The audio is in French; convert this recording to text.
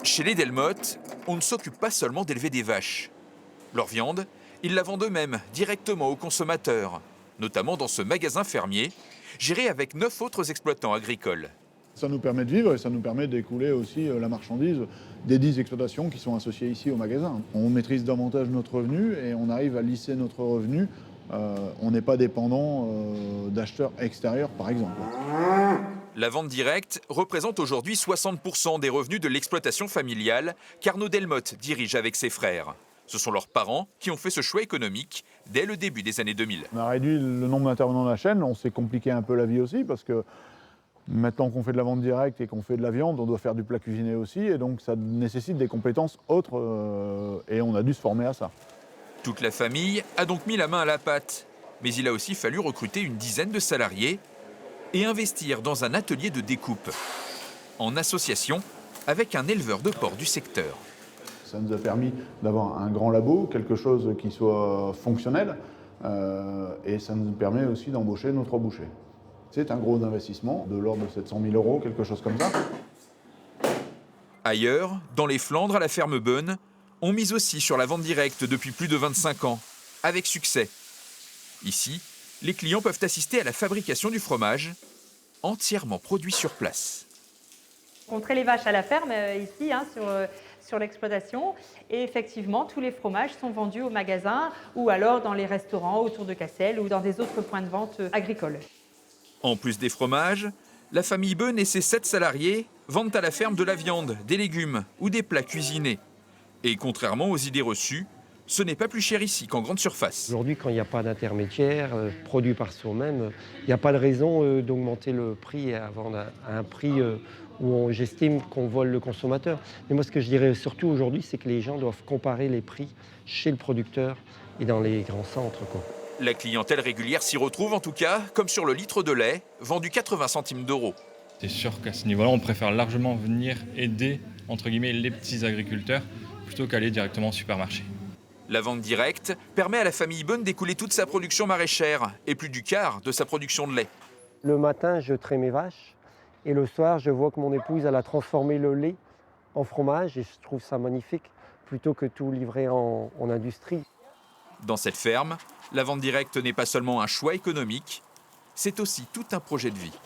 Chez les Delmotte, on ne s'occupe pas seulement d'élever des vaches. Leur viande, ils la vendent eux-mêmes directement aux consommateurs, notamment dans ce magasin fermier, géré avec 9 autres exploitants agricoles. Ça nous permet de vivre et ça nous permet d'écouler aussi la marchandise des 10 exploitations qui sont associées ici au magasin. On maîtrise davantage notre revenu et on arrive à lisser notre revenu. On n'est pas dépendant d'acheteurs extérieurs, par exemple. La vente directe représente aujourd'hui 60% des revenus de l'exploitation familiale qu'Arnaud Delmotte dirige avec ses frères. Ce sont leurs parents qui ont fait ce choix économique dès le début des années 2000. On a réduit le nombre d'intervenants de la chaîne, on s'est compliqué un peu la vie aussi parce que maintenant qu'on fait de la vente directe et qu'on fait de la viande, on doit faire du plat cuisiné aussi et donc ça nécessite des compétences autres et on a dû se former à ça. Toute la famille a donc mis la main à la pâte, mais il a aussi fallu recruter une dizaine de salariés et investir dans un atelier de découpe, en association avec un éleveur de porc du secteur. Ça nous a permis d'avoir un grand labo, quelque chose qui soit fonctionnel, et ça nous permet aussi d'embaucher nos 3 bouchers. C'est un gros investissement, de l'ordre de 700 000 €, quelque chose comme ça. Ailleurs, dans les Flandres, à la ferme Beun, on mise aussi sur la vente directe depuis plus de 25 ans, avec succès. Ici, les clients peuvent assister à la fabrication du fromage, entièrement produit sur place. On traite les vaches à la ferme ici, sur l'exploitation. Et effectivement, tous les fromages sont vendus au magasin ou alors dans les restaurants autour de Cassel ou dans des autres points de vente agricoles. En plus des fromages, la famille Beun et ses 7 salariés vendent à la ferme de la viande, des légumes ou des plats cuisinés. Et contrairement aux idées reçues, ce n'est pas plus cher ici qu'en grande surface. Aujourd'hui, quand il n'y a pas d'intermédiaire, produit par soi-même, il n'y a pas de raison d'augmenter le prix et à vendre à un prix où j'estime qu'on vole le consommateur. Mais moi, ce que je dirais surtout aujourd'hui, c'est que les gens doivent comparer les prix chez le producteur et dans les grands centres, quoi. La clientèle régulière s'y retrouve en tout cas, comme sur le litre de lait, vendu 80 centimes d'euros. C'est sûr qu'à ce niveau-là, on préfère largement venir aider, entre guillemets, les petits agriculteurs plutôt qu'aller directement au supermarché. La vente directe permet à la famille Beun d'écouler toute sa production maraîchère et plus du quart de sa production de lait. Le matin, je traite mes vaches et le soir, je vois que mon épouse elle a transformé le lait en fromage et je trouve ça magnifique plutôt que tout livrer en industrie. Dans cette ferme, la vente directe n'est pas seulement un choix économique, c'est aussi tout un projet de vie.